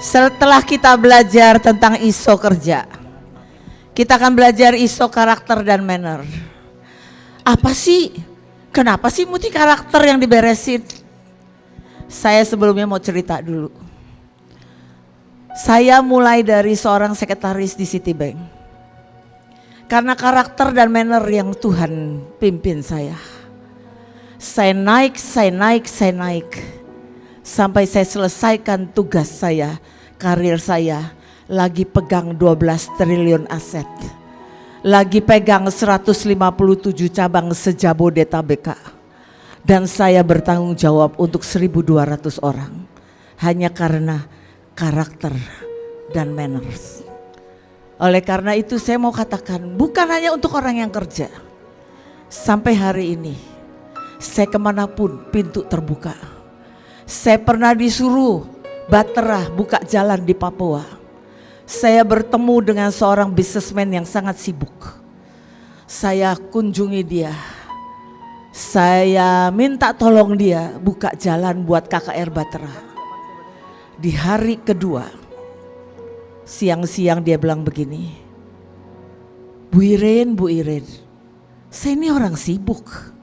Setelah kita belajar tentang ISO kerja, kita akan belajar ISO karakter dan manner. Apa sih? Kenapa sih mesti karakter yang diberesin? Saya sebelumnya mau cerita dulu. Saya mulai dari seorang sekretaris di Citibank. Karena karakter dan manner yang Tuhan pimpin saya. Saya naik. Sampai saya selesaikan tugas saya, karir saya, lagi pegang 12 triliun aset. Lagi pegang 157 cabang se-Jabodetabek. Dan saya bertanggung jawab untuk 1.200 orang. Hanya karena karakter dan manners. Oleh karena itu saya mau katakan, bukan hanya untuk orang yang kerja. Sampai hari ini, saya kemanapun pintu terbuka. Saya pernah disuruh Batra buka jalan di Papua. Saya bertemu dengan seorang businessman yang sangat sibuk. Saya kunjungi dia. Saya minta tolong dia buka jalan buat KKR Batra. Di hari kedua, siang-siang dia bilang begini, Bu Iren, saya ini orang sibuk.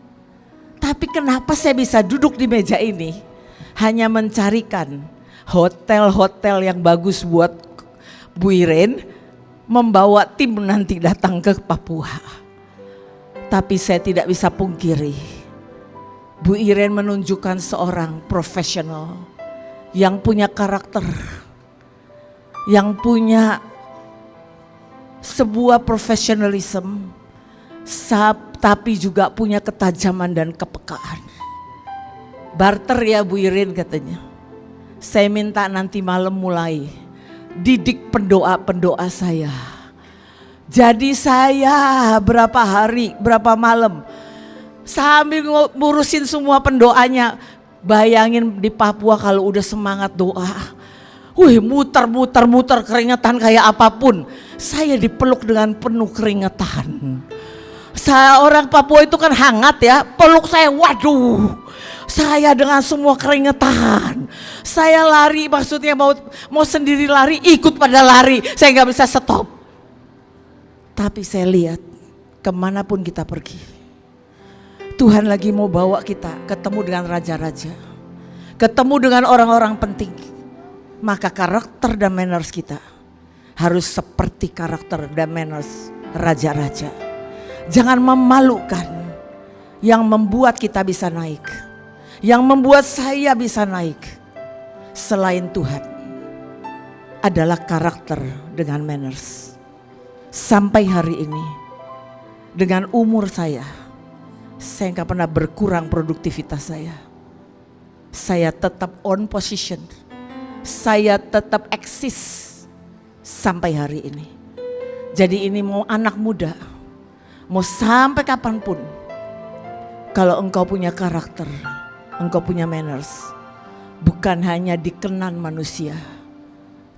Tapi kenapa saya bisa duduk di meja ini? Hanya mencarikan hotel-hotel yang bagus buat Bu Iren membawa tim nanti datang ke Papua. Tapi saya tidak bisa pungkiri, Bu Iren menunjukkan seorang profesional yang punya karakter, yang punya sebuah profesionalisme, tapi juga punya ketajaman dan kepekaan. Barter ya Bu Iren katanya. Saya minta nanti malam mulai didik pendoa saya. Jadi saya berapa hari, berapa malam sambil ngurusin semua pendoanya. Bayangin di Papua kalau udah semangat doa. Muter keringetan kayak apapun. Saya dipeluk dengan penuh keringetan. Saya orang Papua itu kan hangat ya, peluk saya, waduh. Saya dengan semua keringetan. Saya lari, maksudnya mau sendiri lari, ikut pada lari. Saya gak bisa stop. Tapi saya lihat kemanapun kita pergi, Tuhan lagi mau bawa kita ketemu dengan raja-raja, ketemu dengan orang-orang penting. Maka karakter dan manners kita harus seperti karakter dan manners raja-raja. Jangan memalukan. Yang membuat kita bisa naik, yang membuat saya bisa naik selain Tuhan adalah karakter dengan manners. Sampai hari ini dengan umur saya gak pernah berkurang produktivitas saya. Saya tetap on position, saya tetap eksis sampai hari ini. Jadi ini mau anak muda, mau sampai kapanpun, kalau engkau punya karakter, engkau punya manners, bukan hanya dikenan manusia,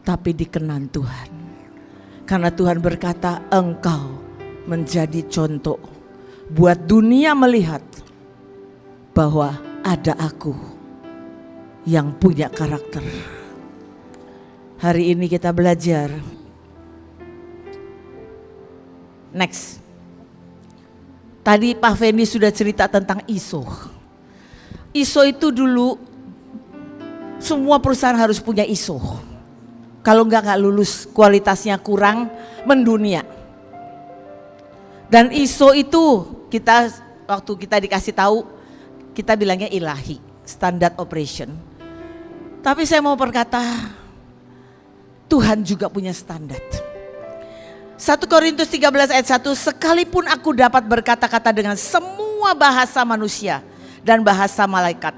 tapi dikenan Tuhan. Karena Tuhan berkata, engkau menjadi contoh buat dunia melihat bahwa ada aku yang punya karakter. Hari ini kita belajar. Next. Tadi Pak Fendi sudah cerita tentang ISO. ISO itu dulu semua perusahaan harus punya ISO. Kalau enggak lulus, kualitasnya kurang, mendunia. Dan ISO itu waktu kita dikasih tahu, kita bilangnya ilahi, standard operation. Tapi saya mau berkata, Tuhan juga punya standar. 1 Korintus 13 ayat 1, sekalipun aku dapat berkata-kata dengan semua bahasa manusia dan bahasa malaikat,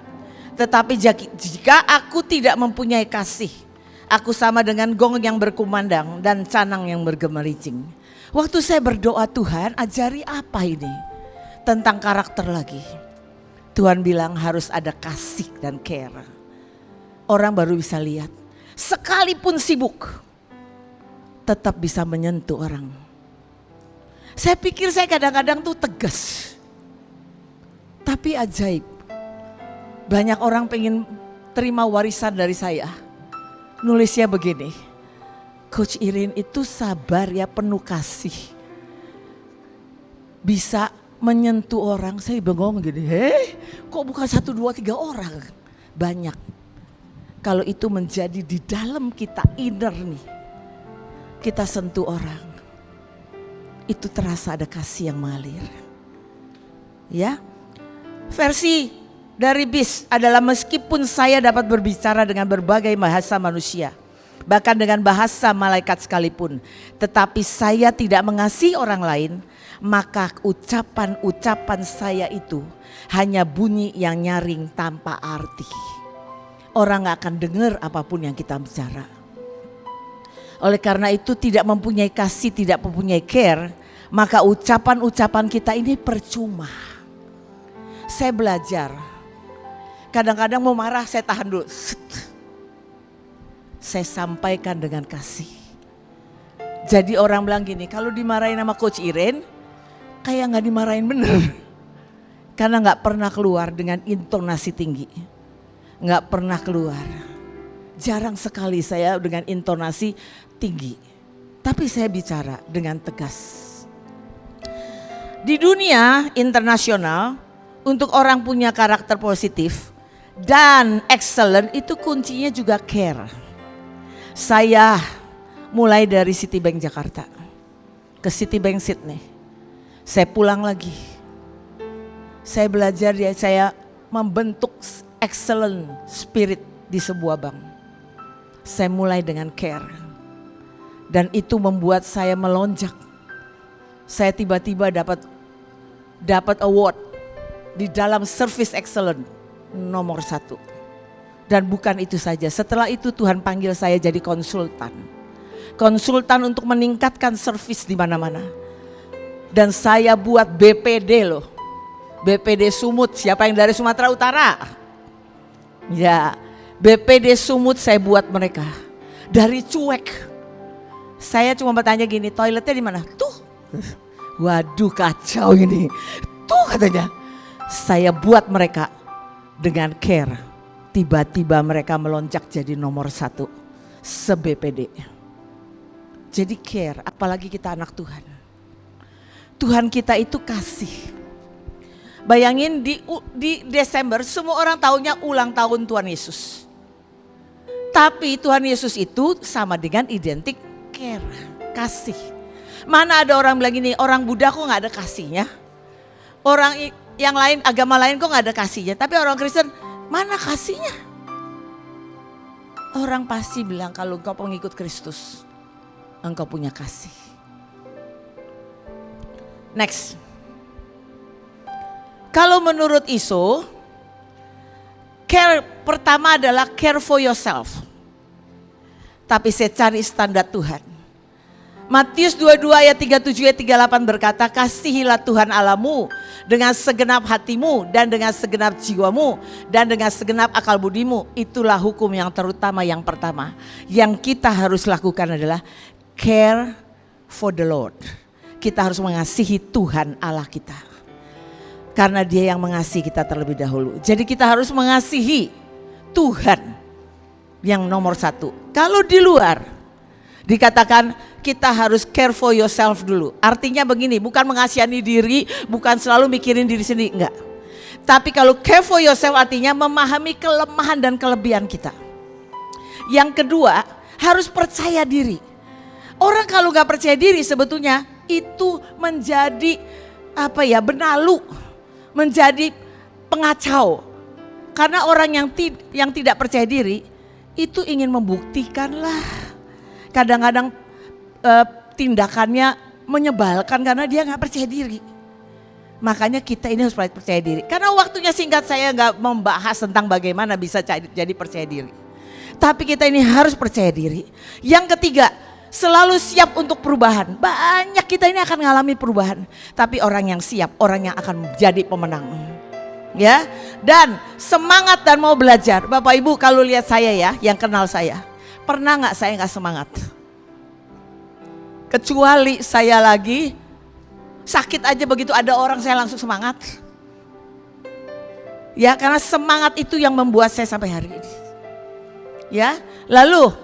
tetapi jika aku tidak mempunyai kasih, aku sama dengan gong yang berkumandang dan canang yang bergemericing. Waktu saya berdoa, Tuhan ajari apa ini? Tentang karakter lagi. Tuhan bilang harus ada kasih dan care. Orang baru bisa lihat, sekalipun sibuk, tetap bisa menyentuh orang. Saya pikir saya kadang-kadang tuh tegas. Tapi ajaib. Banyak orang pengen terima warisan dari saya. nulisnya begini, Coach Irin itu sabar ya, penuh kasih. Bisa menyentuh orang, saya bengong gini, kok bukan 1, 2, 3 orang? Banyak. Kalau itu menjadi di dalam kita, inner nih, kita sentuh orang, itu terasa ada kasih yang mengalir. Ya, versi dari BIS adalah meskipun saya dapat berbicara dengan berbagai bahasa manusia, bahkan dengan bahasa malaikat sekalipun, tetapi saya tidak mengasihi orang lain, maka ucapan-ucapan saya itu hanya bunyi yang nyaring tanpa arti. Orang gak akan dengar apapun yang kita bicara. Oleh karena itu tidak mempunyai kasih, tidak mempunyai care, maka ucapan-ucapan kita ini percuma. Saya belajar, kadang-kadang mau marah saya tahan dulu. Saya sampaikan dengan kasih. Jadi orang bilang gini, kalau dimarahin sama Coach Iren, kayak gak dimarahin bener. Karena gak pernah keluar dengan intonasi tinggi. Gak pernah keluar. Jarang sekali saya dengan intonasi tinggi. Tapi saya bicara dengan tegas. Di dunia internasional, untuk orang punya karakter positif dan excellent itu kuncinya juga care. Saya mulai dari Citibank Jakarta ke Citibank Sydney. Saya pulang lagi. Saya belajar, saya membentuk excellent spirit di sebuah bank. Saya mulai dengan care. Dan itu membuat saya melonjak. Saya tiba-tiba dapat award di dalam service excellent nomor 1. Dan bukan itu saja, setelah itu Tuhan panggil saya jadi konsultan. Konsultan untuk meningkatkan service di mana-mana. Dan saya buat BPD loh. BPD Sumut, siapa yang dari Sumatera Utara? Ya, BPD Sumut saya buat mereka. Dari cuek. Saya cuma bertanya gini, toiletnya di mana? Tuh. Waduh kacau ini. Tuh katanya. Saya buat mereka dengan care. Tiba-tiba mereka melonjak jadi nomor 1 se-BPD. Jadi care, apalagi kita anak Tuhan. Tuhan kita itu kasih. Bayangin di Desember semua orang tahunya ulang tahun Tuhan Yesus. Tapi Tuhan Yesus itu sama dengan identik care, kasih. Mana ada orang bilang gini, orang Buddha kok gak ada kasihnya? Orang yang lain, agama lain kok gak ada kasihnya? Tapi orang Kristen, mana kasihnya? Orang pasti bilang kalau engkau pengikut Kristus, engkau punya kasih. Next. Kalau menurut ISO, care pertama adalah care for yourself. Tapi saya cari standar Tuhan. Matius 22 ayat 37 ayat 38 berkata, kasihilah Tuhan Allahmu dengan segenap hatimu dan dengan segenap jiwamu dan dengan segenap akal budimu. Itulah hukum yang terutama yang pertama. Yang kita harus lakukan adalah care for the Lord. Kita harus mengasihi Tuhan Allah kita. Karena Dia yang mengasihi kita terlebih dahulu. Jadi kita harus mengasihi Tuhan yang nomor 1. Kalau di luar dikatakan kita harus care for yourself dulu. Artinya begini, bukan mengasihani diri, bukan selalu mikirin diri sendiri, enggak. Tapi kalau care for yourself artinya memahami kelemahan dan kelebihan kita. Yang kedua, harus percaya diri. Orang kalau gak percaya diri sebetulnya itu menjadi benalu, menjadi pengacau. Karena orang yang tidak percaya diri itu ingin membuktikan lah. Kadang-kadang tindakannya menyebalkan karena dia gak percaya diri. Makanya kita ini harus percaya diri. Karena waktunya singkat, saya gak membahas tentang bagaimana bisa jadi percaya diri. Tapi kita ini harus percaya diri. Yang ketiga, selalu siap untuk perubahan. Banyak kita ini akan mengalami perubahan. Tapi orang yang siap, orang yang akan menjadi pemenang. Ya, dan semangat dan mau belajar. Bapak Ibu kalau lihat saya ya, yang kenal saya. Pernah gak saya gak semangat? Kecuali saya lagi sakit aja, begitu ada orang saya langsung semangat. Ya, karena semangat itu yang membuat saya sampai hari ini. Ya, lalu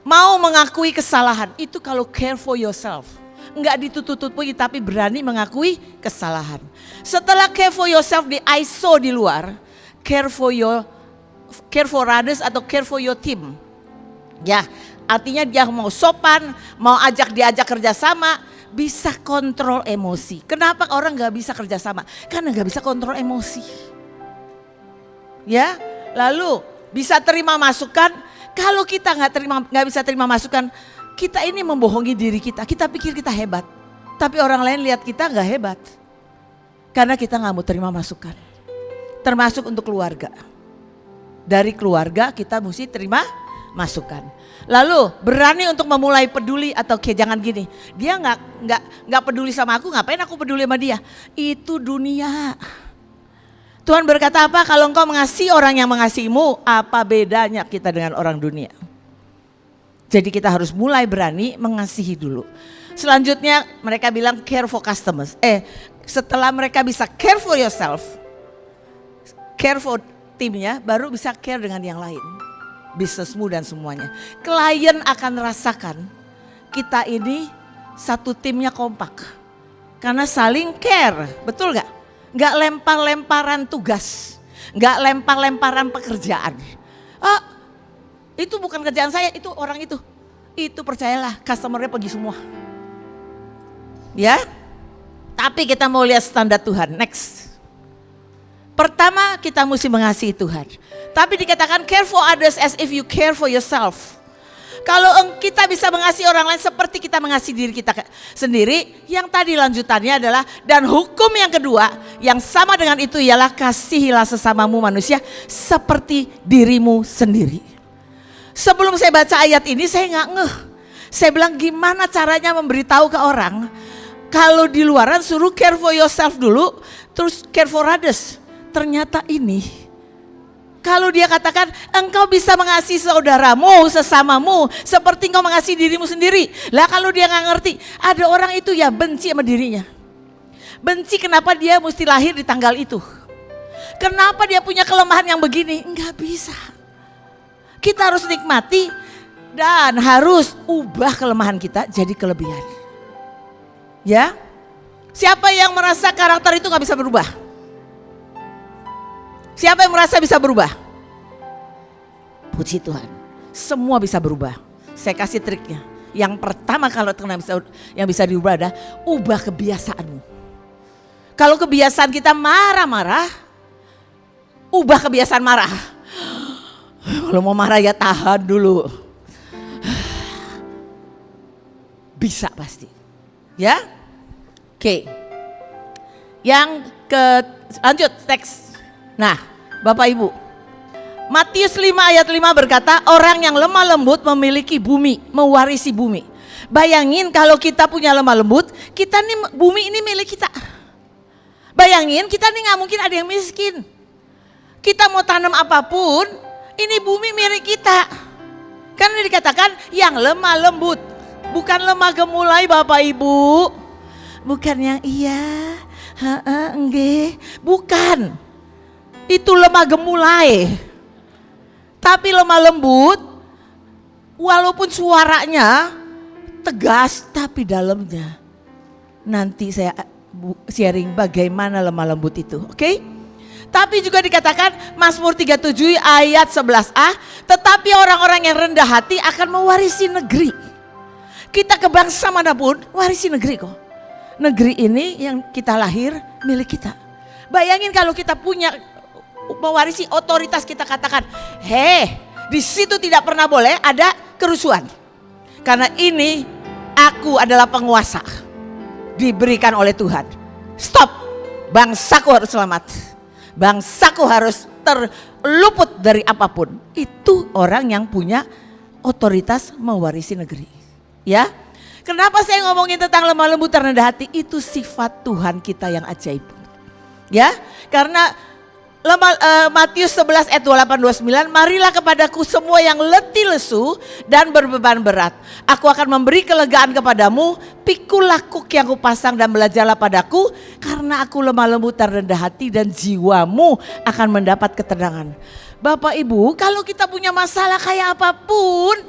mau mengakui kesalahan. Itu kalau care for yourself. Enggak ditutup-tutupi tapi berani mengakui kesalahan. Setelah care for yourself di ISO di luar, care for others atau care for your team. Ya, artinya dia mau sopan, mau diajak kerjasama, bisa kontrol emosi. Kenapa orang gak bisa kerjasama? Karena gak bisa kontrol emosi. Ya, lalu bisa terima masukan. Kalau kita nggak bisa terima masukan, kita ini membohongi diri kita. Kita pikir kita hebat, tapi orang lain lihat kita nggak hebat. Karena kita nggak mau terima masukan. Termasuk untuk keluarga. Dari keluarga kita mesti terima masukan. Lalu berani untuk memulai peduli atau jangan gini. Dia nggak peduli sama aku, ngapain aku peduli sama dia? Itu dunia. Tuhan berkata apa? Kalau engkau mengasihi orang yang mengasihimu, apa bedanya kita dengan orang dunia? Jadi kita harus mulai berani mengasihi dulu. Selanjutnya mereka bilang care for customers. Setelah mereka bisa care for yourself, care for timnya, baru bisa care dengan yang lain. Bisnismu dan semuanya. Klien akan rasakan kita ini satu timnya kompak. Karena saling care, betul gak? Gak lempar-lemparan tugas, gak lempar-lemparan pekerjaan. Itu bukan kerjaan saya, itu orang itu. Itu percayalah, customernya pergi semua. Ya, tapi kita mau lihat standar Tuhan, next. Pertama kita mesti mengasihi Tuhan. Tapi dikatakan care for others as if you care for yourself. Kalau kita bisa mengasihi orang lain seperti kita mengasihi diri kita sendiri. Yang tadi lanjutannya adalah dan hukum yang kedua yang sama dengan itu ialah kasihilah sesamamu manusia seperti dirimu sendiri. Sebelum saya baca ayat ini saya nggak ngeh. Saya bilang gimana caranya memberitahu ke orang. Kalau di luaran suruh care for yourself dulu terus care for others. Ternyata ini, kalau dia katakan engkau bisa mengasihi saudaramu, sesamamu, seperti engkau mengasihi dirimu sendiri. Lah kalau dia gak ngerti, ada orang itu ya benci sama dirinya. Benci kenapa dia mesti lahir di tanggal itu. Kenapa dia punya kelemahan yang begini, enggak bisa. Kita harus nikmati dan harus ubah kelemahan kita jadi kelebihan. Ya, siapa yang merasa karakter itu gak bisa berubah? Siapa yang merasa bisa berubah? Puji Tuhan, semua bisa berubah. Saya kasih triknya. Yang pertama kalau yang bisa diubah adalah ubah kebiasaanmu. Kalau kebiasaan kita marah-marah, ubah kebiasaan marah. Kalau mau marah ya tahan dulu. Bisa pasti. Ya? Oke. Lanjut teks. Nah, Bapak Ibu, Matius 5 ayat 5 berkata orang yang lemah lembut memiliki bumi, mewarisi bumi. Bayangin kalau kita punya lemah lembut, kita nih bumi ini milik kita. Bayangin kita nih gak mungkin ada yang miskin. Kita mau tanam apapun, ini bumi milik kita. Karena dikatakan yang lemah lembut, bukan lemah gemulai Bapak Ibu. Bukan yang iya, enggak, bukan. Itu lemah gemulai. Tapi lemah lembut, walaupun suaranya tegas tapi dalamnya. Nanti saya sharing bagaimana lemah lembut itu, oke? Tapi juga dikatakan Mazmur 37 ayat 11a, tetapi orang-orang yang rendah hati akan mewarisi negeri. Kita ke bangsa manapun warisi negeri kok. Negeri ini yang kita lahir milik kita. Bayangin kalau kita punya mewarisi otoritas, kita katakan, di situ tidak pernah boleh ada kerusuhan. Karena ini aku adalah penguasa diberikan oleh Tuhan. Stop, bangsaku harus selamat. Bangsaku harus terluput dari apapun. Itu orang yang punya otoritas mewarisi negeri. Ya, kenapa saya ngomongin tentang lemah lembut dan rendah hati? Itu sifat Tuhan kita yang ajaib. Ya, karena Matius 11 ayat 28-29, marilah kepadaku semua yang letih lesu dan berbeban berat. Aku akan memberi kelegaan kepadamu, pikulah kuk yang kupasang dan belajarlah padaku, karena aku lemah lembut dan rendah hati dan jiwamu akan mendapat ketenangan. Bapak Ibu, kalau kita punya masalah kayak apapun,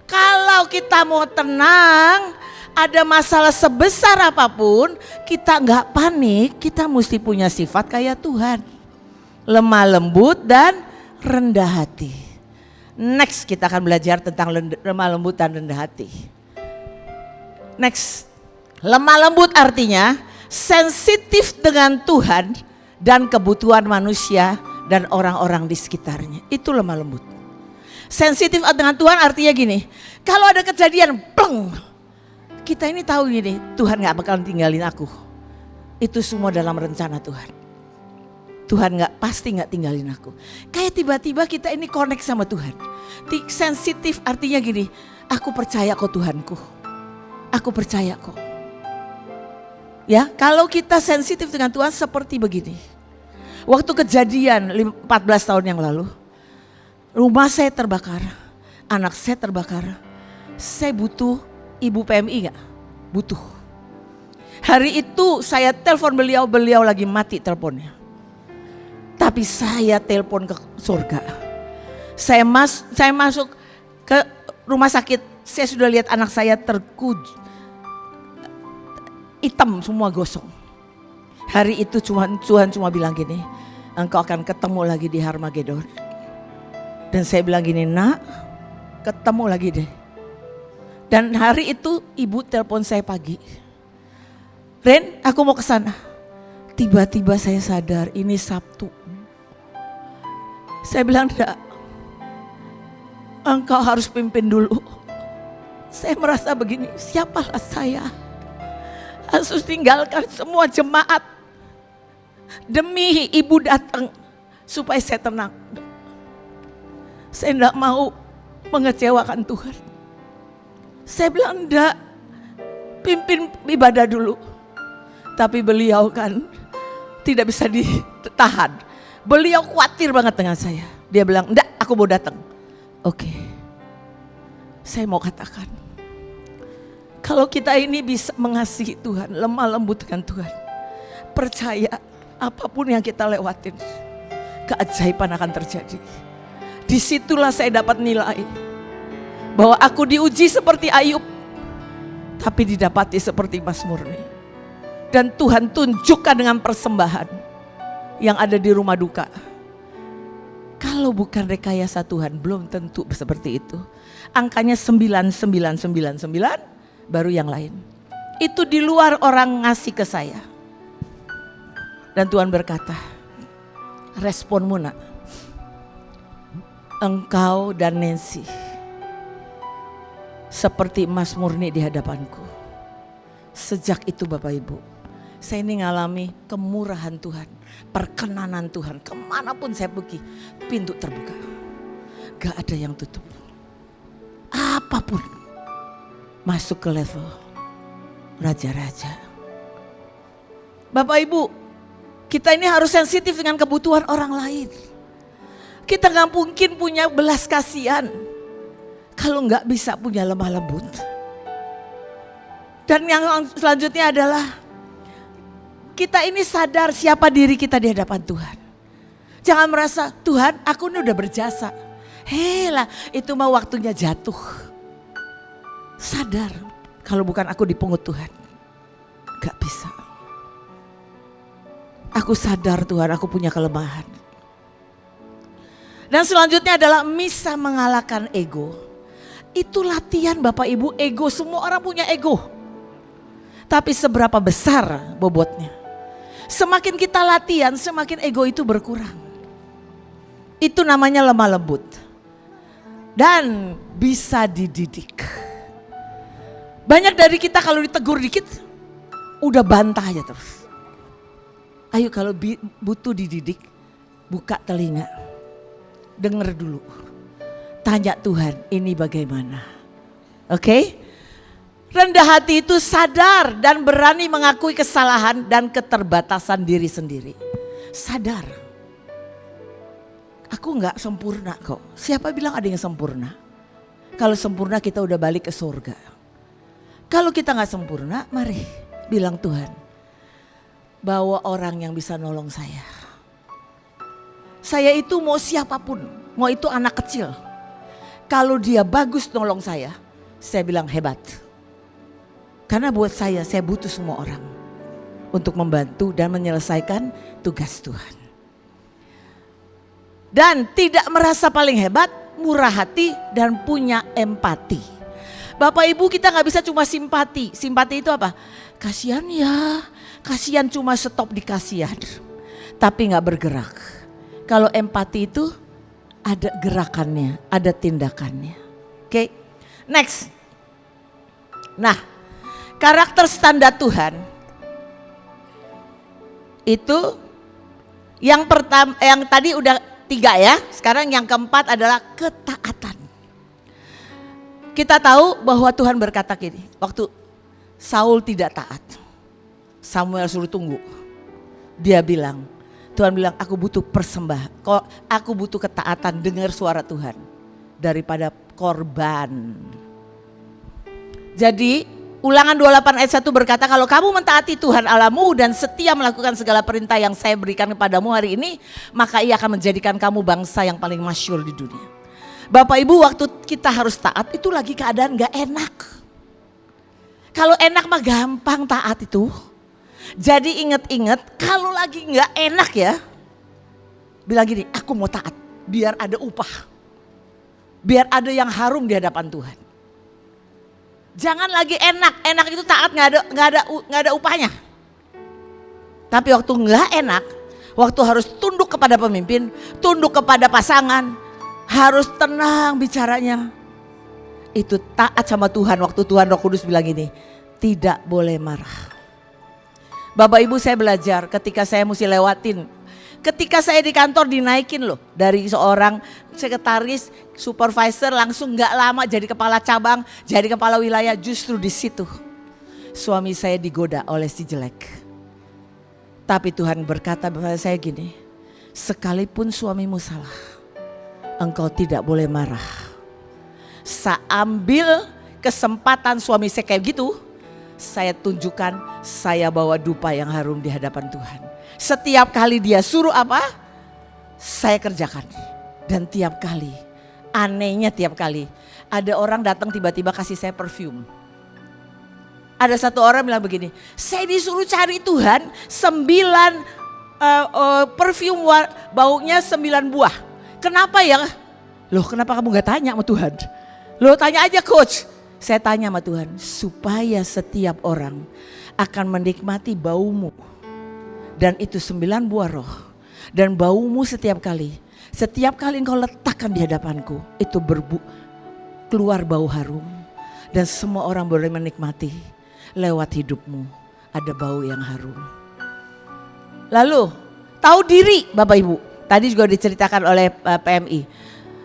Kalau kita mau tenang, ada masalah sebesar apapun, kita nggak panik, kita mesti punya sifat kayak Tuhan. Lemah lembut dan rendah hati. Next kita akan belajar tentang lemah lembut dan rendah hati. Next, lemah lembut artinya sensitif dengan Tuhan dan kebutuhan manusia dan orang-orang di sekitarnya. Itu lemah lembut. Sensitif dengan Tuhan artinya gini, kalau ada kejadian, pleng, kita ini tahu gini, Tuhan gak bakalan tinggalin aku. Itu semua dalam rencana Tuhan. Tuhan pasti gak tinggalin aku. Kayak tiba-tiba kita ini connect sama Tuhan. Sensitif artinya gini, aku percaya kok Tuhanku. Aku percaya kok. Ya, kalau kita sensitif dengan Tuhan seperti begini. Waktu kejadian 14 tahun yang lalu, rumah saya terbakar, anak saya terbakar. Saya butuh ibu PMI gak? Butuh. Hari itu saya telepon beliau lagi mati teleponnya. Tapi saya telepon ke surga. Saya masuk ke rumah sakit, saya sudah lihat anak saya hitam semua gosong. Hari itu Tuhan cuma bilang gini, engkau akan ketemu lagi di Harmagedon. Dan saya bilang gini, nak, ketemu lagi deh. Dan hari itu ibu telepon saya pagi. Ren, aku mau ke sana. Tiba-tiba saya sadar ini Sabtu. Saya bilang enggak. Engkau harus pimpin dulu. Saya merasa begini, siapalah saya? Harus tinggalkan semua jemaat. Demi ibu datang supaya saya tenang. Saya enggak mau mengecewakan Tuhan. Saya bilang enggak, pimpin ibadah dulu. Tapi beliau kan tidak bisa ditahan. Beliau khawatir banget dengan saya. Dia bilang, enggak, aku mau datang. Oke, saya mau katakan, kalau kita ini bisa mengasihi Tuhan, lemah lembut dengan Tuhan, percaya apapun yang kita lewatin, keajaiban akan terjadi. Disitulah saya dapat nilai bahwa aku diuji seperti Ayub, tapi didapati seperti Mazmurni. Dan Tuhan tunjukkan dengan persembahan yang ada di rumah duka. Kalau bukan rekayasa Tuhan, belum tentu seperti itu. Angkanya 9999, baru yang lain. Itu di luar orang ngasih ke saya. Dan Tuhan berkata, responmu nak, engkau dan Nancy seperti emas murni di hadapanku. Sejak itu Bapak Ibu, saya ini ngalami kemurahan Tuhan, perkenanan Tuhan. Kemanapun saya pergi, pintu terbuka. Gak ada yang tutup. Apapun, masuk ke level raja-raja. Bapak Ibu, kita ini harus sensitif dengan kebutuhan orang lain. Kita gak mungkin punya belas kasihan kalau gak bisa punya lemah lembut. Dan yang selanjutnya adalah kita ini sadar siapa diri kita di hadapan Tuhan. Jangan merasa, Tuhan aku ini udah berjasa. Hela, itu mah waktunya jatuh. Sadar, kalau bukan aku dipungut Tuhan, gak bisa. Aku sadar Tuhan, aku punya kelemahan. Dan selanjutnya adalah bisa mengalahkan ego. Itu latihan Bapak Ibu, ego, semua orang punya ego. Tapi seberapa besar bobotnya? Semakin kita latihan, semakin ego itu berkurang. Itu namanya lemah lembut. Dan bisa dididik. Banyak dari kita kalau ditegur dikit, udah bantah aja terus. Ayo kalau butuh dididik, buka telinga. Dengar dulu. Tanya Tuhan, ini bagaimana? Oke? Rendah hati itu sadar dan berani mengakui kesalahan dan keterbatasan diri sendiri. Sadar. Aku gak sempurna kok. Siapa bilang ada yang sempurna? Kalau sempurna kita udah balik ke surga. Kalau kita gak sempurna, mari bilang Tuhan, bawa orang yang bisa nolong saya. Saya itu mau siapapun, mau itu anak kecil. Kalau dia bagus nolong saya bilang hebat. Karena buat saya butuh semua orang untuk membantu dan menyelesaikan tugas Tuhan. Dan tidak merasa paling hebat, murah hati dan punya empati. Bapak Ibu, kita gak bisa cuma simpati. Simpati itu apa? Kasihan ya, kasihan cuma stop di kasihan. Tapi gak bergerak. Kalau empati itu ada gerakannya, ada tindakannya. Oke, next. Nah, karakter standar Tuhan itu yang pertama, yang tadi udah 3 ya. Sekarang yang keempat adalah ketaatan. Kita tahu bahwa Tuhan berkata gini, waktu Saul tidak taat, Samuel suruh tunggu. Dia bilang, Tuhan bilang, aku butuh persembahan, aku butuh ketaatan, dengar suara Tuhan daripada korban. Jadi Ulangan 28 ayat 1 berkata, kalau kamu mentaati Tuhan Allahmu dan setia melakukan segala perintah yang saya berikan kepadamu hari ini, maka ia akan menjadikan kamu bangsa yang paling masyhur di dunia. Bapak Ibu, waktu kita harus taat itu lagi keadaan gak enak. Kalau enak mah gampang taat itu. Jadi ingat-ingat, kalau lagi gak enak ya, bilang gini, aku mau taat biar ada upah. Biar ada yang harum di hadapan Tuhan. Jangan lagi enak itu taat nggak ada upahnya. Tapi waktu nggak enak, waktu harus tunduk kepada pemimpin, tunduk kepada pasangan, harus tenang bicaranya. Itu taat sama Tuhan. Waktu Tuhan Roh Kudus bilang gini, tidak boleh marah. Bapak Ibu, saya belajar ketika saya mesti lewatin. Ketika saya di kantor dinaikin loh, dari seorang sekretaris, supervisor langsung gak lama jadi kepala cabang, jadi kepala wilayah. Justru di situ suami saya digoda oleh si jelek. Tapi Tuhan berkata kepada saya gini, sekalipun suamimu salah, engkau tidak boleh marah. Saya ambil kesempatan suami saya kayak gitu, saya tunjukkan saya bawa dupa yang harum di hadapan Tuhan. Setiap kali dia suruh apa, saya kerjakan. Dan tiap kali, anehnya tiap kali, ada orang datang tiba-tiba kasih saya perfume. Ada satu orang bilang begini, saya disuruh cari Tuhan 9 perfume baunya 9 buah. Kenapa ya? Loh, kenapa kamu gak tanya sama Tuhan? Loh, tanya aja coach. Saya tanya sama Tuhan, supaya setiap orang akan menikmati baumu. Dan itu 9 buah roh. Dan baumu setiap kali engkau letakkan di hadapanku, itu keluar bau harum. Dan semua orang boleh menikmati lewat hidupmu ada bau yang harum. Lalu tahu diri Bapak Ibu, tadi juga diceritakan oleh PMI.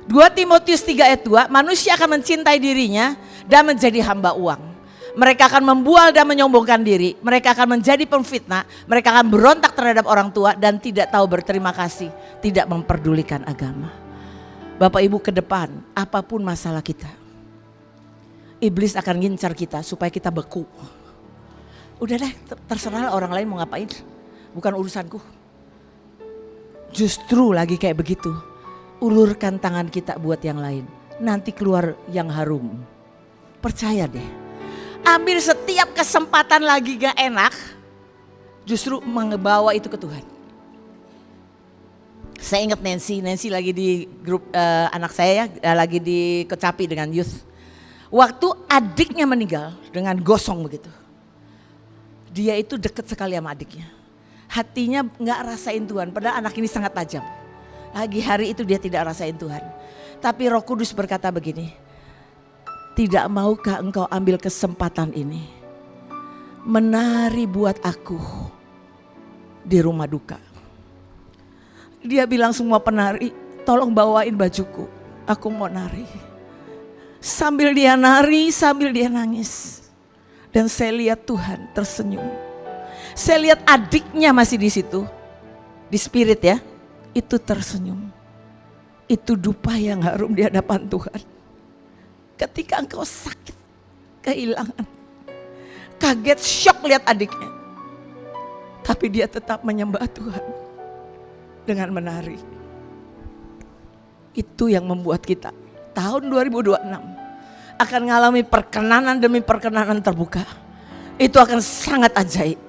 2 Timotius 3 ayat 2, manusia akan mencintai dirinya dan menjadi hamba uang. Mereka akan membual dan menyombongkan diri. Mereka akan menjadi pemfitnah. Mereka akan berontak terhadap orang tua dan tidak tahu berterima kasih. Tidak memperdulikan agama. Bapak Ibu, ke depan apapun masalah kita, iblis akan ngincar kita supaya kita beku. Udah deh, terserah orang lain mau ngapain. Bukan urusanku. Justru lagi kayak begitu. Ulurkan tangan kita buat yang lain. Nanti keluar yang harum. Percaya deh. Ambil setiap kesempatan lagi gak enak, justru membawa itu ke Tuhan. Saya ingat Nancy lagi di grup anak saya ya, lagi di Kecapi dengan youth. Waktu adiknya meninggal dengan gosong begitu. Dia itu deket sekali sama adiknya. Hatinya gak rasain Tuhan, padahal anak ini sangat tajam. Lagi hari itu dia tidak rasain Tuhan. Tapi Roh Kudus berkata begini, tidak maukah engkau ambil kesempatan ini menari buat aku di rumah duka. Dia bilang semua penari, tolong bawain bajuku, aku mau nari. Sambil dia nari, sambil dia nangis. Dan saya lihat Tuhan tersenyum. Saya lihat adiknya masih di situ, di spirit ya, itu tersenyum. Itu dupa yang harum di hadapan Tuhan. Ketika engkau sakit, kehilangan, kaget, syok lihat adiknya. Tapi dia tetap menyembah Tuhan dengan menari. Itu yang membuat kita tahun 2026 akan mengalami perkenanan demi perkenanan terbuka. Itu akan sangat ajaib.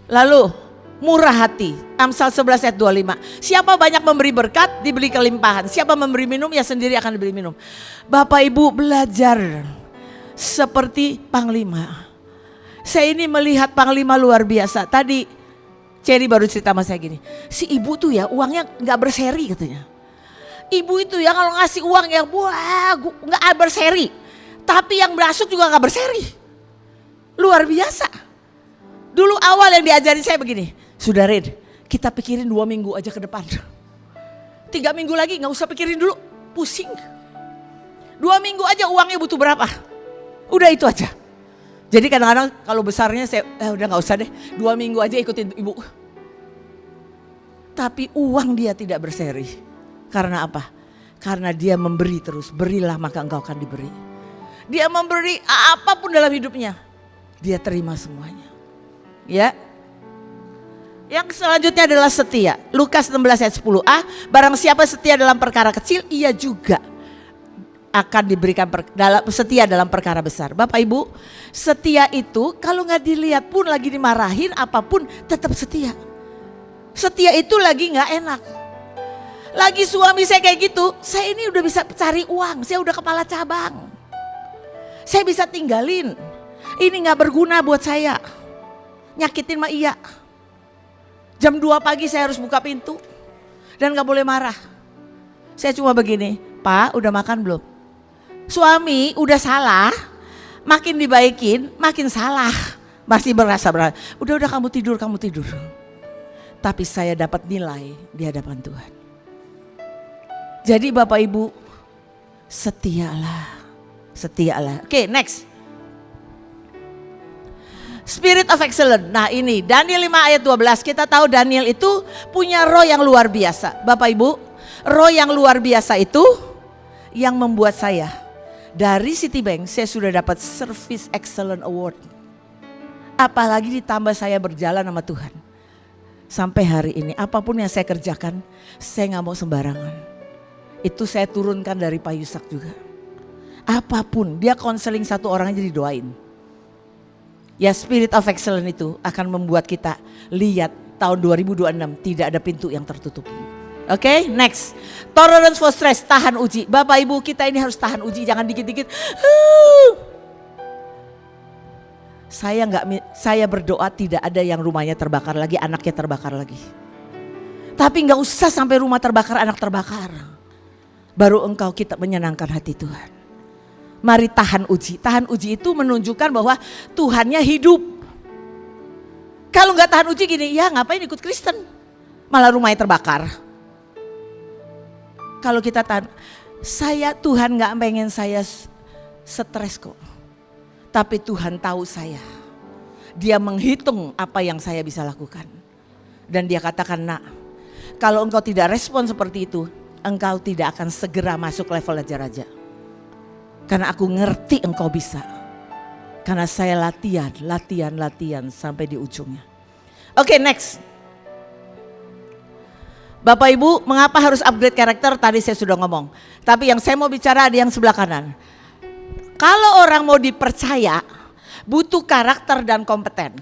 Lalu murah hati, Amsal 11 ayat 25. Siapa banyak memberi berkat, diberi kelimpahan. Siapa memberi minum, ya sendiri akan diberi minum. Bapak Ibu belajar seperti Panglima. Saya ini melihat Panglima luar biasa. Tadi Cherry baru cerita sama saya gini, si ibu tuh ya uangnya gak berseri katanya. Ibu itu ya kalau ngasih uang ya wah gak berseri. Tapi yang masuk juga gak berseri. Luar biasa. Dulu awal yang diajarin saya begini, sudah Red, kita pikirin 2 minggu aja ke depan. 3 minggu lagi gak usah pikirin dulu, pusing. 2 minggu aja uangnya butuh berapa. Udah itu aja. Jadi kadang-kadang kalau besarnya saya udah gak usah deh, 2 minggu aja ikutin ibu. Tapi uang dia tidak berseri. Karena apa? Karena dia memberi terus, berilah maka engkau akan diberi. Dia memberi apapun dalam hidupnya, dia terima semuanya. Ya. Yang selanjutnya adalah setia. Lukas 16 ayat 10a, barang siapa setia dalam perkara kecil, ia juga akan diberikan setia dalam perkara besar. Bapak Ibu, setia itu kalau nggak dilihat pun lagi dimarahin apapun tetap setia. Setia itu lagi nggak enak. Lagi suami saya kayak gitu, saya ini udah bisa cari uang, saya udah kepala cabang. Saya bisa tinggalin, ini nggak berguna buat saya. Nyakitin mah iya. Jam 2 pagi saya harus buka pintu dan nggak boleh marah. Saya cuma begini, Pak udah makan belum? Suami udah salah, makin dibaikin, makin salah. Masih berasa berat. Udah kamu tidur. Tapi saya dapat nilai di hadapan Tuhan. Jadi Bapak Ibu, setialah. Oke, next. Spirit of excellence. Nah ini Daniel 5 ayat 12. Kita tahu Daniel itu punya roh yang luar biasa. Bapak Ibu, roh yang luar biasa itu yang membuat saya dari Citibank saya sudah dapat Service Excellence Award. Apalagi ditambah saya berjalan sama Tuhan. Sampai hari ini apapun yang saya kerjakan saya gak mau sembarangan. Itu saya turunkan dari Pak Yusak juga. Apapun dia konseling satu orang aja didoain. Ya Spirit of Excellence itu akan membuat kita lihat tahun 2026 tidak ada pintu yang tertutup. Oke, next. Tolerance for stress, tahan uji. Bapak Ibu kita ini harus tahan uji, jangan dikit-dikit. Saya berdoa tidak ada yang rumahnya terbakar lagi, anaknya terbakar lagi. Tapi nggak usah sampai rumah terbakar, anak terbakar. Baru engkau kita menyenangkan hati Tuhan. Mari tahan uji. Tahan uji itu menunjukkan bahwa Tuhannya hidup. Kalau nggak tahan uji gini, ya ngapain ikut Kristen? Malah rumahnya terbakar. Kalau kita tahan, Tuhan gak pengen saya stres kok. Tapi Tuhan tahu saya. Dia menghitung apa yang saya bisa lakukan. Dan dia katakan, nak, kalau engkau tidak respon seperti itu, engkau tidak akan segera masuk level raja-raja. Karena aku ngerti engkau bisa. Karena saya latihan sampai di ujungnya. Oke, next. Bapak Ibu, mengapa harus upgrade karakter? Tadi saya sudah ngomong. Tapi yang saya mau bicara ada yang sebelah kanan. Kalau orang mau dipercaya, butuh karakter dan kompeten.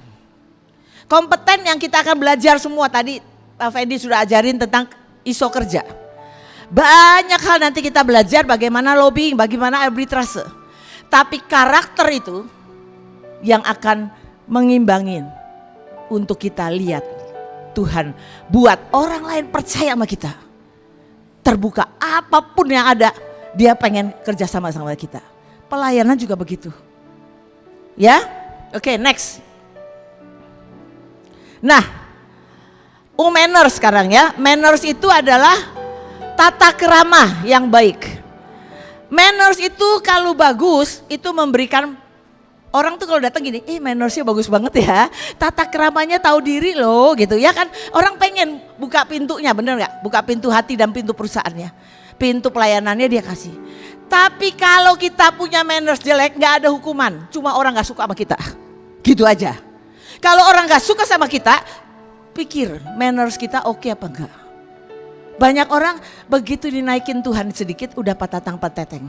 Kompeten yang kita akan belajar semua. Tadi Pak Fendi sudah ajarin tentang ISO kerja. Banyak hal nanti kita belajar bagaimana lobbying, bagaimana arbitrase. Tapi karakter itu yang akan mengimbangin untuk kita lihat. Tuhan buat orang lain percaya sama kita. Terbuka apapun yang ada, dia pengen kerja sama kita. Pelayanan juga begitu. Ya, oke, next. Nah, manners sekarang ya. Manners itu adalah tata kerama yang baik. Manners itu kalau bagus itu memberikan orang tuh kalau datang gini, mannersnya bagus banget ya. Tata keramanya tahu diri loh gitu ya kan. Orang pengen buka pintunya, bener gak? Buka pintu hati dan pintu perusahaannya. Pintu pelayanannya dia kasih. Tapi kalau kita punya manners jelek gak ada hukuman. Cuma orang gak suka sama kita. Gitu aja. Kalau orang gak suka sama kita, pikir manners kita oke apa enggak. Banyak orang begitu dinaikin Tuhan sedikit udah patatang pateteng.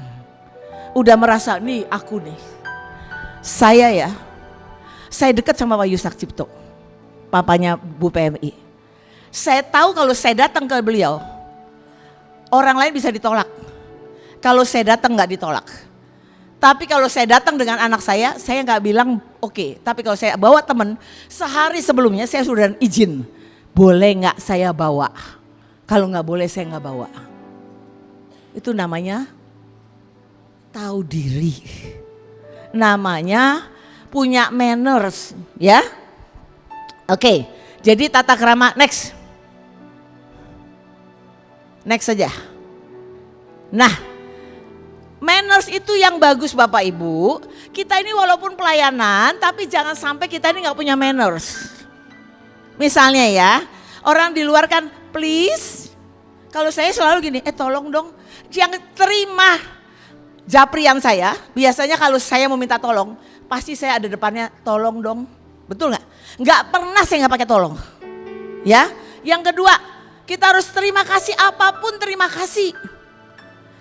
Udah merasa nih aku nih. Saya dekat sama Wahyu Sakcipto, papanya Bu PMI. Saya tahu kalau saya datang ke beliau, orang lain bisa ditolak. Kalau saya datang nggak ditolak. Tapi kalau saya datang dengan anak saya nggak bilang oke. Tapi kalau saya bawa teman, sehari sebelumnya saya sudah izin. Boleh nggak saya bawa? Kalau nggak boleh saya nggak bawa. Itu namanya tahu diri. Namanya punya manners, ya. Oke, jadi tata krama next. Next saja. Nah, manners itu yang bagus Bapak Ibu. Kita ini walaupun pelayanan, tapi jangan sampai kita ini nggak punya manners. Misalnya ya, orang di luar kan please. Kalau saya selalu gini, tolong dong. Yang terima japrian saya, biasanya kalau saya mau minta tolong, pasti saya ada depannya tolong dong. Betul nggak? Nggak pernah saya nggak pakai tolong. Ya. Yang kedua, kita harus terima kasih apapun terima kasih.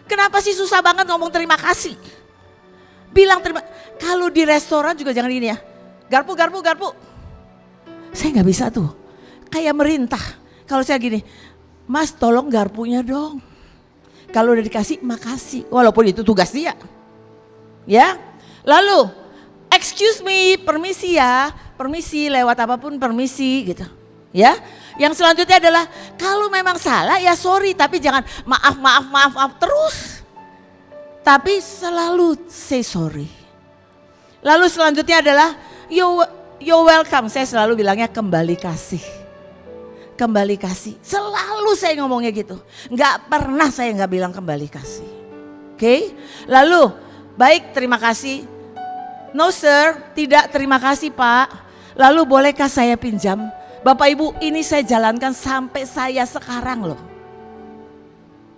Kenapa sih susah banget ngomong terima kasih? Bilang terima. Kalau di restoran juga jangan gini ya. Garpu. Saya nggak bisa tuh. Kayak merintah. Kalau saya gini, Mas tolong garpunya dong. Kalau udah dikasih makasih. Walaupun itu tugas dia. Ya. Lalu excuse me, permisi ya. Permisi lewat apapun permisi gitu. Ya. Yang selanjutnya adalah kalau memang salah ya sorry. Tapi jangan maaf terus. Tapi selalu say sorry. Lalu selanjutnya adalah you're welcome. Saya selalu bilangnya kembali kasih. Kembali kasih. Selalu saya ngomongnya gitu. Nggak pernah saya nggak bilang kembali kasih. Oke. Lalu baik terima kasih. No sir, tidak terima kasih Pak. Lalu bolehkah saya pinjam? Bapak Ibu ini saya jalankan sampai saya sekarang loh.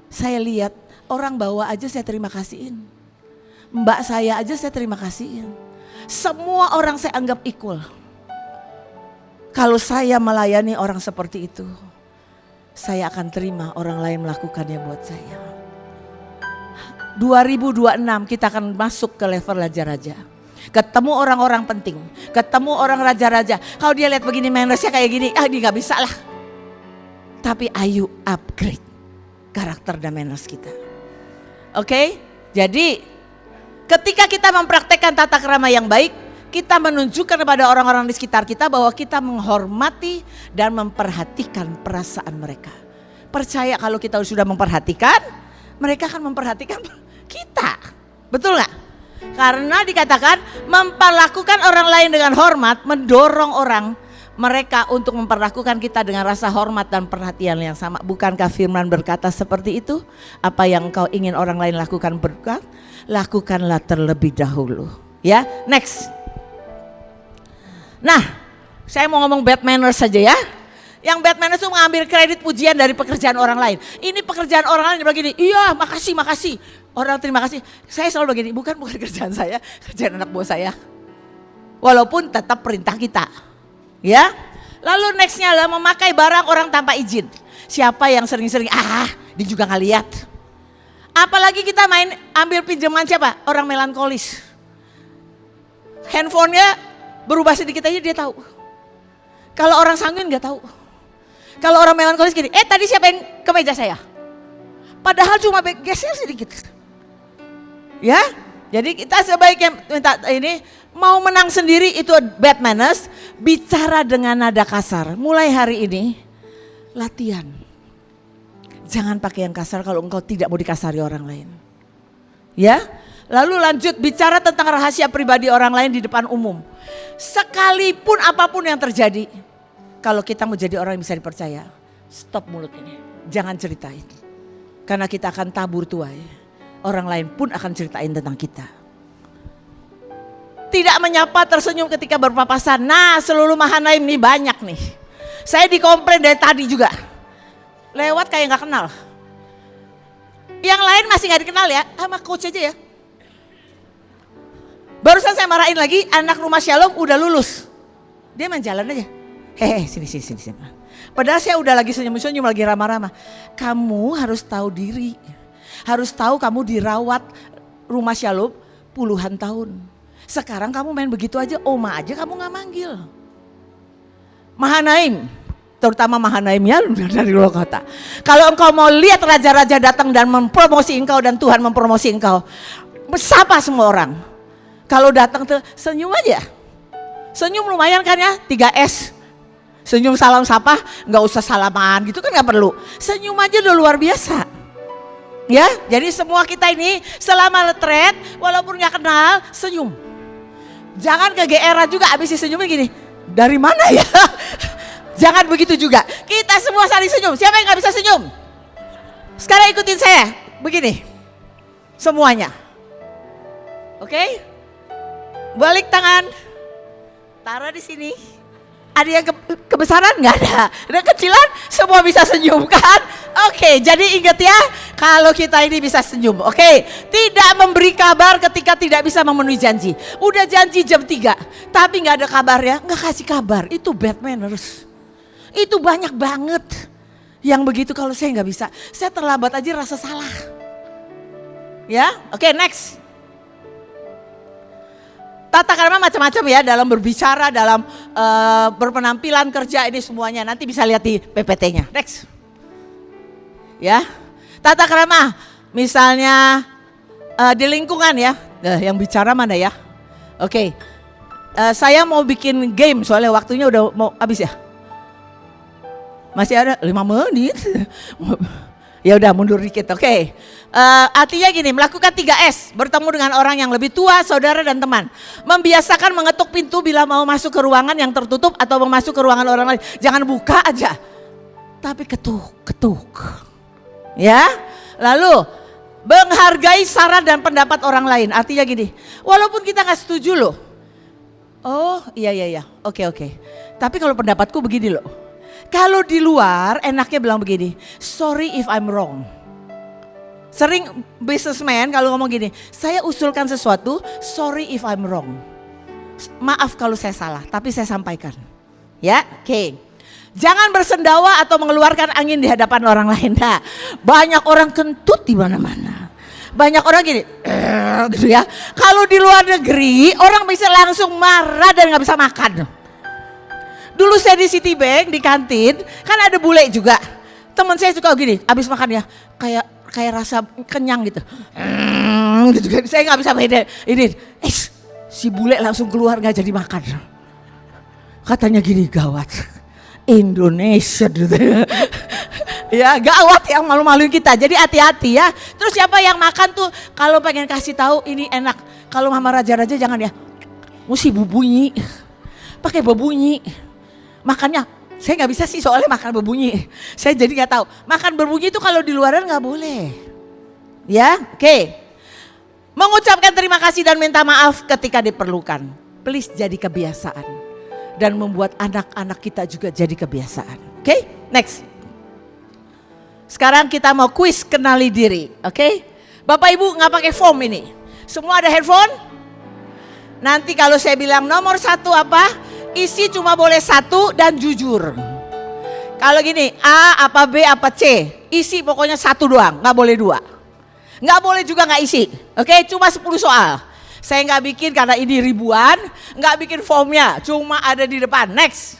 Saya lihat orang bawa aja saya terima kasihin. Mbak saya aja saya terima kasihin. Semua orang saya anggap equal. Kalau saya melayani orang seperti itu, saya akan terima orang lain melakukannya buat saya. 2026 kita akan masuk ke level raja-raja. Ketemu orang-orang penting, ketemu orang raja-raja. Kalau dia lihat begini mannersnya kayak gini, dia gak bisa lah. Tapi ayo upgrade karakter dan manners kita. Oke, jadi ketika kita mempraktekkan tata krama yang baik, kita menunjukkan kepada orang-orang di sekitar kita bahwa kita menghormati dan memperhatikan perasaan mereka. Percaya kalau kita sudah memperhatikan, mereka akan memperhatikan kita. Betul gak? Karena dikatakan memperlakukan orang lain dengan hormat, mendorong orang mereka untuk memperlakukan kita dengan rasa hormat dan perhatian yang sama. Bukankah firman berkata seperti itu? Apa yang kau ingin orang lain lakukan berkat, lakukanlah terlebih dahulu. Ya, next. Nah, saya mau ngomong bad manners saja ya. Yang bad manners itu mengambil kredit pujian dari pekerjaan orang lain. Ini pekerjaan orang lain begini, iya makasih. Orang terima kasih. Saya selalu begini, bukan kerjaan saya, kerjaan anak buah saya. Walaupun tetap perintah kita. Ya. Lalu nextnya adalah memakai barang orang tanpa izin. Siapa yang sering-sering, dia juga gak lihat. Apalagi kita main ambil pinjaman siapa? Orang melankolis. Handphonenya berubah sedikit aja dia tahu. Kalau orang sanguin gak tahu. Kalau orang melankolis gini, tadi siapa yang ke meja saya? Padahal cuma geser sedikit. Ya, jadi kita sebaiknya minta ini mau menang sendiri itu bad manners, bicara dengan nada kasar. Mulai hari ini latihan. Jangan pakai yang kasar kalau engkau tidak mau dikasari orang lain. Ya, lalu lanjut bicara tentang rahasia pribadi orang lain di depan umum. Sekalipun apapun yang terjadi, kalau kita mau jadi orang yang bisa dipercaya, stop mulut ini. Jangan ceritain. Karena kita akan tabur tuai. Orang lain pun akan ceritain tentang kita. Tidak menyapa tersenyum ketika berpapasan. Nah, seluruh Mahanaim nih banyak nih. Saya dikomplain dari tadi juga. Lewat kayak gak kenal. Yang lain masih gak dikenal ya, sama coach aja ya. Barusan saya marahin lagi, anak rumah Shalom udah lulus. Dia main jalan aja. Hehe, sini. Padahal saya udah lagi senyum-senyum, lagi ramah-ramah. Kamu harus tahu diri. Harus tahu kamu dirawat rumah Shalom puluhan tahun. Sekarang kamu main begitu aja, oma aja kamu gak manggil. Mahanaim, terutama Mahanaim ya dari luar kota. Kalau engkau mau lihat raja-raja datang dan mempromosi engkau dan Tuhan mempromosi engkau, sapa semua orang. Kalau datang tuh senyum aja. Senyum lumayan kan ya, 3S. Senyum salam sapa, gak usah salaman gitu kan gak perlu. Senyum aja udah luar biasa. Ya, jadi semua kita ini selama retret walaupun gak kenal, senyum. Jangan kegeeran juga abis senyumnya gini, dari mana ya? Jangan begitu juga. Kita semua saling senyum. Siapa yang gak bisa senyum? Sekarang ikutin saya. Begini. Semuanya. Oke? Balik tangan. Taruh di sini. Ada yang kebesaran? Gak ada. Ada kecilan? Semua bisa senyum kan? Oke, jadi ingat ya. Kalau kita ini bisa senyum. Oke, tidak memberi kabar ketika tidak bisa memenuhi janji. Udah janji jam 3. Tapi gak ada kabarnya. Gak kasih kabar. Itu bad manners. Itu banyak banget. Yang begitu kalau saya gak bisa. Saya terlambat aja rasa salah. Ya, oke, next. Tata krama macam-macam ya dalam berbicara, dalam berpenampilan kerja ini semuanya. Nanti bisa lihat di PPT-nya. Next. Ya, tata krama misalnya di lingkungan ya. Yang bicara mana ya? Oke. Saya mau bikin game soalnya waktunya udah mau habis ya. Masih ada 5 menit. Ya udah mundur dikit, oke. Artinya gini, melakukan 3S, bertemu dengan orang yang lebih tua, saudara dan teman. Membiasakan mengetuk pintu bila mau masuk ke ruangan yang tertutup atau mau masuk ke ruangan orang lain. Jangan buka aja, tapi ketuk. Ya, lalu menghargai saran dan pendapat orang lain. Artinya gini, walaupun kita gak setuju loh. Oh iya, oke. Tapi kalau pendapatku begini loh. Kalau di luar enaknya bilang begini, sorry if I'm wrong. Sering businessman kalau ngomong gini, saya usulkan sesuatu, sorry if I'm wrong. Maaf kalau saya salah, tapi saya sampaikan. Ya, oke. Jangan bersendawa atau mengeluarkan angin di hadapan orang lain. Nah, banyak orang kentut di mana-mana. Banyak orang gini, gitu ya. Kalau di luar negeri, orang bisa langsung marah dan gak bisa makan. Dulu saya di Citibank, di kantin, kan ada bule juga. Teman saya suka gini, abis makan ya, kayak rasa kenyang gitu. Gitu kan, saya gak bisa beda. Ini, si bule langsung keluar gak jadi makan. Katanya gini, gawat. Indonesia gitu. Ya gawat yang malu-maluin kita, jadi hati-hati ya. Terus siapa yang makan tuh, kalau pengen kasih tahu ini enak. Kalau mama raja-raja jangan ya, mesti berbunyi. Pakai berbunyi. Makannya, saya nggak bisa sih soalnya makan berbunyi. Saya jadi nggak tahu. Makan berbunyi itu kalau di luaran nggak boleh. Ya, oke. Mengucapkan terima kasih dan minta maaf ketika diperlukan. Please jadi kebiasaan. Dan membuat anak-anak kita juga jadi kebiasaan. Oke, next. Sekarang kita mau kuis kenali diri. Oke. Bapak Ibu nggak pakai form ini. Semua ada handphone? Nanti kalau saya bilang nomor 1 apa? Isi cuma boleh 1 dan jujur. Kalau gini, A apa B apa C, isi pokoknya 1 doang, gak boleh 2. Gak boleh juga gak isi, oke, cuma 10 soal. Saya gak bikin karena ini ribuan, gak bikin formnya, cuma ada di depan. Next.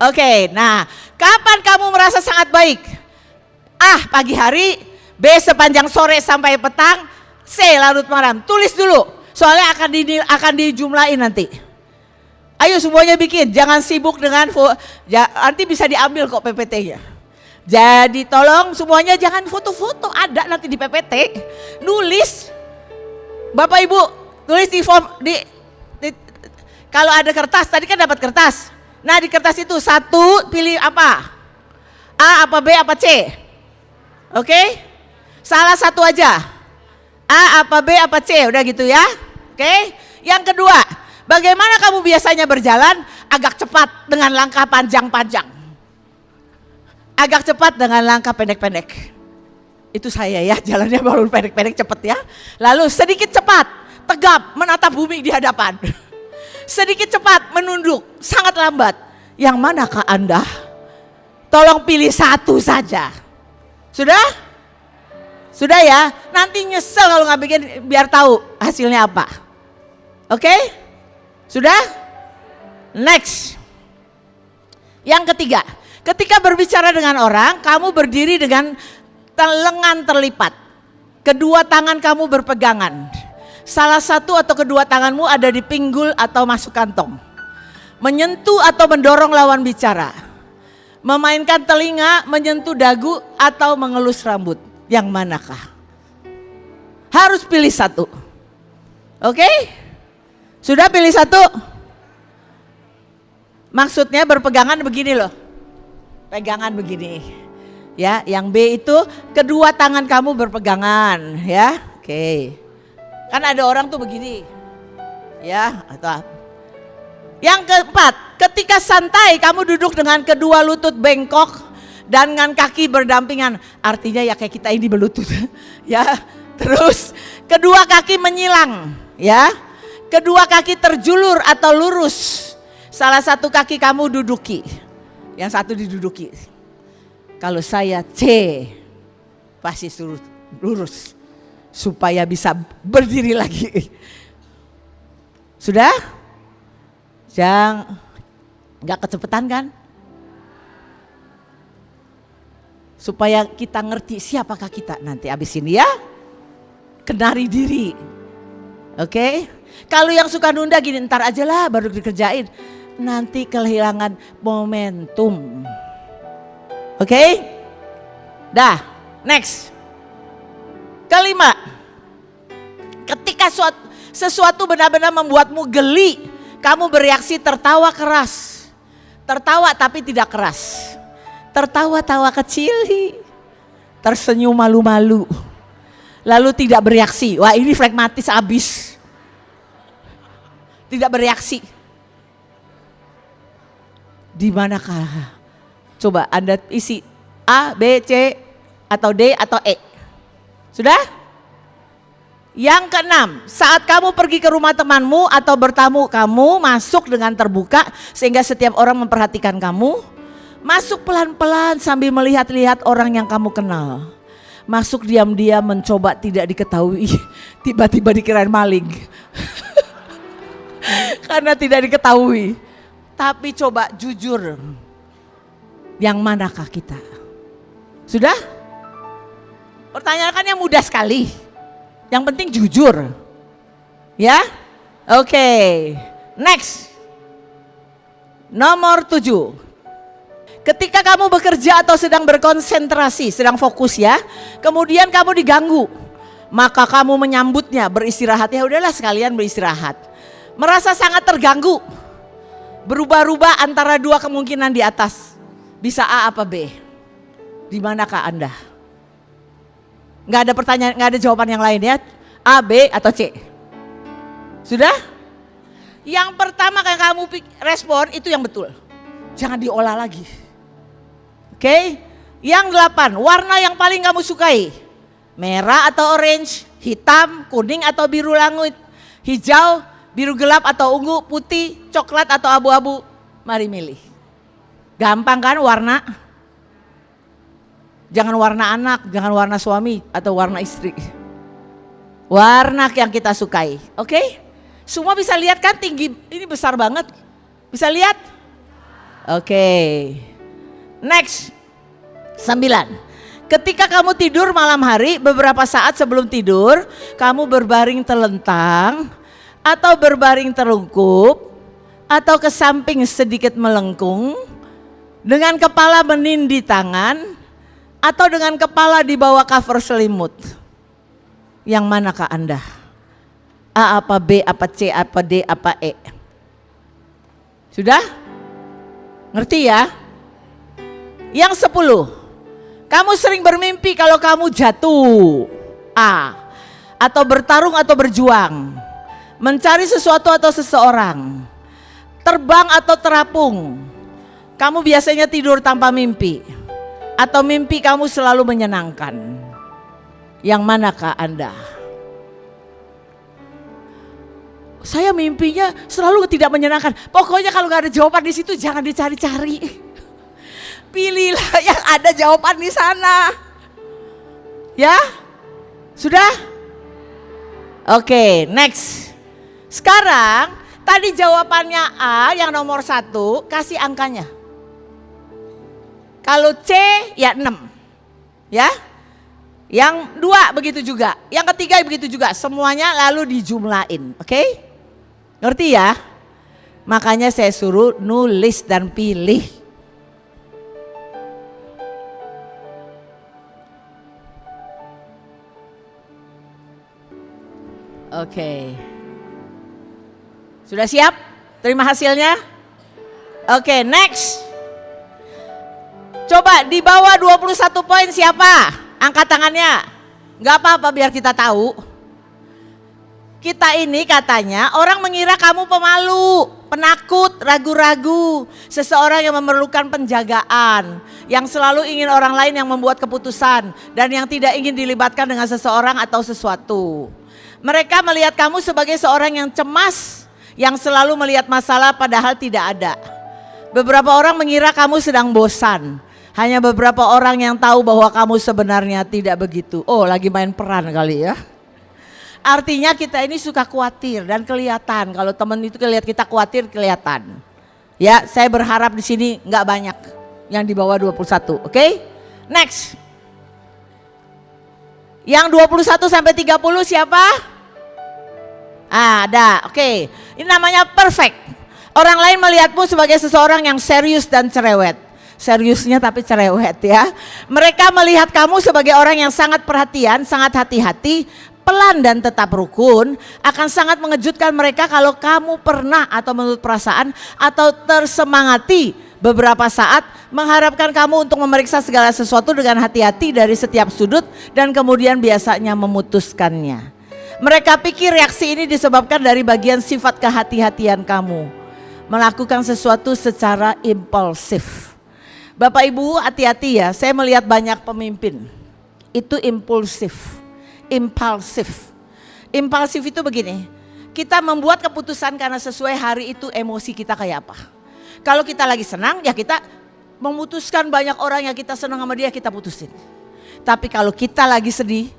Oke, nah kapan kamu merasa sangat baik? A, pagi hari, B, sepanjang sore sampai petang, C, larut malam. Tulis dulu. Soalnya akan dijumlahin nanti. Ayo semuanya bikin, jangan sibuk dengan nanti bisa diambil kok PPT-nya. Jadi tolong semuanya jangan foto-foto, ada nanti di PPT. Nulis, Bapak Ibu tulis di form kalau ada kertas, tadi kan dapat kertas. Nah di kertas itu 1 pilih apa? A apa B apa C? Oke? Salah 1 aja. A apa B apa C, udah gitu ya. Oke, yang kedua, bagaimana kamu biasanya berjalan? Agak cepat dengan langkah panjang-panjang. Agak cepat dengan langkah pendek-pendek. Itu saya ya, jalannya baru pendek-pendek cepat ya. Lalu sedikit cepat, tegap menatap bumi di hadapan. sedikit cepat, menunduk, sangat lambat. Yang manakah Anda? Tolong pilih satu saja. Sudah? Sudah ya? Nanti nyesel kalau nggak bikin, biar tahu hasilnya apa. Oke? Sudah? Next. Yang ketiga, ketika berbicara dengan orang, kamu berdiri dengan lengan terlipat. Kedua tangan kamu berpegangan. Salah satu atau kedua tanganmu ada di pinggul atau masuk kantong. Menyentuh atau mendorong lawan bicara. Memainkan telinga, menyentuh dagu atau mengelus rambut. Yang manakah? Harus pilih satu. Oke? Sudah pilih satu? Maksudnya berpegangan begini loh. Pegangan begini. Ya, yang B itu kedua tangan kamu berpegangan, ya. Oke. Kan ada orang tuh begini. Ya, atau yang keempat, ketika santai kamu duduk dengan kedua lutut bengkok dan dengan kaki berdampingan. Artinya ya kayak kita ini berlutut. Ya. Terus kedua kaki menyilang, ya. Kedua kaki terjulur atau lurus. Salah satu kaki kamu duduki. Yang satu diduduki. Kalau saya C, pasti suruh lurus supaya bisa berdiri lagi. Sudah? Jangan nggak kecepatan kan? Supaya kita ngerti siapakah kita nanti abis ini ya. Kenari diri. Oke? Kalau yang suka nunda gini, ntar aja lah baru dikerjain. Nanti kehilangan momentum. Oke? Dah, next. Kelima. Ketika sesuatu benar-benar membuatmu geli, kamu bereaksi tertawa keras. Tertawa tapi tidak keras. Tertawa-tawa kecil. Tersenyum malu-malu. Lalu tidak bereaksi. Wah, ini flekmatis abis. Tidak bereaksi. Di manakah? Coba Anda isi A, B, C, atau D, atau E. Sudah? Yang keenam, saat kamu pergi ke rumah temanmu atau bertamu, kamu masuk dengan terbuka sehingga setiap orang memperhatikan kamu. Masuk pelan-pelan sambil melihat-lihat orang yang kamu kenal. Masuk diam-diam mencoba tidak diketahui, tiba-tiba dikirain maling. Karena tidak diketahui. Tapi coba jujur, yang manakah kita? Sudah? Pertanyaannya mudah sekali. Yang penting jujur. Ya? Oke. Next. Nomor 7. Ketika kamu bekerja atau sedang berkonsentrasi, sedang fokus ya. Kemudian kamu diganggu. Maka kamu menyambutnya, beristirahat. Ya udahlah sekalian beristirahat. Merasa sangat terganggu. Berubah-ubah antara dua kemungkinan di atas. Bisa A apa B? Di manakah Anda? Nggak ada pertanyaan, nggak ada jawaban yang lain ya. A, B, atau C. Sudah? Yang pertama yang kamu respon itu yang betul. Jangan diolah lagi. Oke? Yang 8, warna yang paling kamu sukai. Merah atau orange, hitam, kuning atau biru langit, hijau, biru gelap atau ungu, putih, coklat atau abu-abu. Mari milih. Gampang kan warna? Jangan warna anak, jangan warna suami atau warna istri. Warna yang kita sukai, oke? Semua bisa lihat kan tinggi, ini besar banget. Bisa lihat? Oke. Next, 9. Ketika kamu tidur malam hari, beberapa saat sebelum tidur, kamu berbaring telentang atau berbaring terlungkup atau ke samping sedikit melengkung dengan kepala menindih tangan atau dengan kepala di bawah cover selimut. Yang manakah Anda? A apa B apa C apa D apa E? Sudah? Ngerti ya? Yang 10. Kamu sering bermimpi kalau kamu jatuh. A. Atau bertarung atau berjuang. Mencari sesuatu atau seseorang. Terbang atau terapung. Kamu biasanya tidur tanpa mimpi. Atau mimpi kamu selalu menyenangkan. Yang manakah Anda? Saya mimpinya selalu tidak menyenangkan. Pokoknya kalau nggak ada jawaban di situ jangan dicari-cari. Pilihlah yang ada jawaban di sana. Ya? Sudah? Oke, next. Sekarang tadi jawabannya A yang nomor 1, kasih angkanya. Kalau C ya 6. Ya? Yang 2 begitu juga, yang ketiga begitu juga, semuanya lalu dijumlahin, oke? Ngerti ya? Makanya saya suruh nulis dan pilih. Oke. Sudah siap? Terima hasilnya? Oke, next. Coba di bawah 21 poin siapa? Angkat tangannya. Gak apa-apa biar kita tahu. Kita ini katanya orang mengira kamu pemalu, penakut, ragu-ragu. Seseorang yang memerlukan penjagaan. Yang selalu ingin orang lain yang membuat keputusan. Dan yang tidak ingin dilibatkan dengan seseorang atau sesuatu. Mereka melihat kamu sebagai seorang yang cemas. Yang selalu melihat masalah padahal tidak ada. Beberapa orang mengira kamu sedang bosan. Hanya beberapa orang yang tahu bahwa kamu sebenarnya tidak begitu. Oh, lagi main peran kali ya. Artinya kita ini suka khawatir dan kelihatan. Kalau teman itu lihat kita khawatir kelihatan. Ya, saya berharap di sini nggak banyak yang di bawah 21, oke? Next. Yang 21 sampai 30 siapa? Ada, oke. Ini namanya perfect. Orang lain melihatmu sebagai seseorang yang serius dan cerewet. Seriusnya tapi cerewet ya. Mereka melihat kamu sebagai orang yang sangat perhatian, sangat hati-hati, pelan dan tetap rukun. Akan sangat mengejutkan mereka kalau kamu pernah atau menurut perasaan atau tersemangati beberapa saat mengharapkan kamu untuk memeriksa segala sesuatu dengan hati-hati dari setiap sudut dan kemudian biasanya memutuskannya. Mereka pikir reaksi ini disebabkan dari bagian sifat kehati-hatian kamu. Melakukan sesuatu secara impulsif. Bapak Ibu hati-hati ya, saya melihat banyak pemimpin itu impulsif. Impulsif itu begini, kita membuat keputusan karena sesuai hari itu emosi kita kayak apa. Kalau kita lagi senang ya kita memutuskan banyak orang yang kita senang sama dia kita putusin. Tapi kalau kita lagi sedih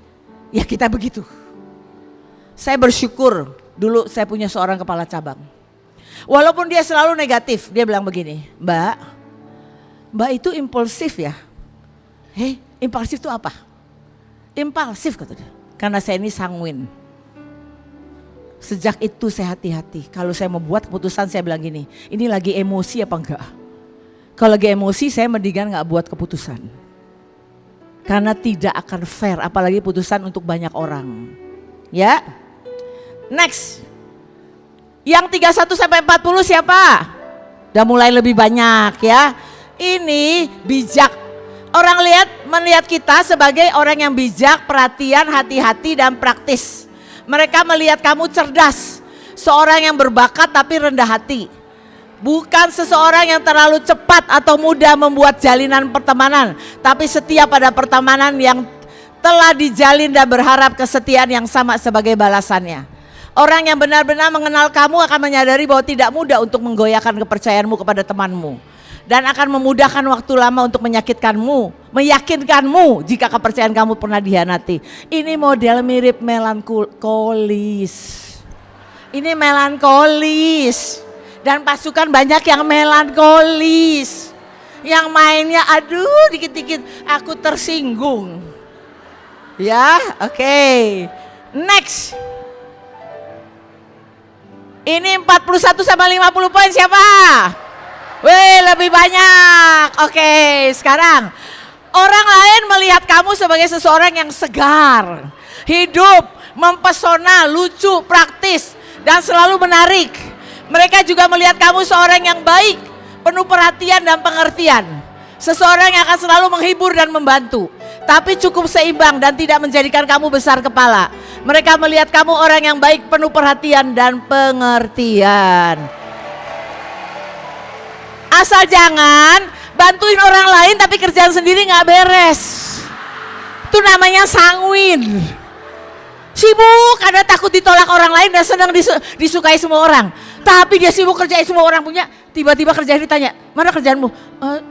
ya kita begitu. Saya bersyukur dulu saya punya seorang kepala cabang. Walaupun dia selalu negatif, dia bilang begini, Mbak itu impulsif ya. Impulsif itu apa? Impulsif kata dia. Karena saya ini sanguin. Sejak itu saya hati-hati. Kalau saya membuat keputusan saya bilang gini, ini lagi emosi apa enggak? Kalau lagi emosi saya mendingan enggak buat keputusan. Karena tidak akan fair, apalagi putusan untuk banyak orang. Ya. Next. Yang 31 sampai 40 siapa? Udah mulai lebih banyak ya. Ini bijak. Orang melihat kita sebagai orang yang bijak, perhatian, hati-hati dan praktis. Mereka melihat kamu cerdas. Seorang yang berbakat tapi rendah hati. Bukan seseorang yang terlalu cepat atau mudah membuat jalinan pertemanan. Tapi setia pada pertemanan yang telah dijalin dan berharap kesetiaan yang sama sebagai balasannya. Orang yang benar-benar mengenal kamu akan menyadari bahwa tidak mudah untuk menggoyahkan kepercayaanmu kepada temanmu. Dan akan memudahkan waktu lama untuk meyakinkanmu jika kepercayaan kamu pernah dihianati. Ini model mirip melankolis. Ini melankolis. Dan pasukan banyak yang melankolis. Yang mainnya aduh dikit-dikit aku tersinggung. Ya, oke. Next. Ini 41 sama 50 poin siapa? Wih, lebih banyak. Oke, sekarang orang lain melihat kamu sebagai seseorang yang segar, hidup, mempesona, lucu, praktis, dan selalu menarik. Mereka juga melihat kamu seorang yang baik, penuh perhatian dan pengertian. Seseorang yang akan selalu menghibur dan membantu, tapi cukup seimbang dan tidak menjadikan kamu besar kepala. Mereka melihat kamu orang yang baik, penuh perhatian dan pengertian. Asal jangan bantuin orang lain tapi kerjaan sendiri gak beres. Itu namanya sanguin. Sibuk karena takut ditolak orang lain dan senang disukai semua orang. Tapi dia sibuk kerjain semua orang punya. Tiba-tiba kerjaan ditanya, mana kerjaanmu?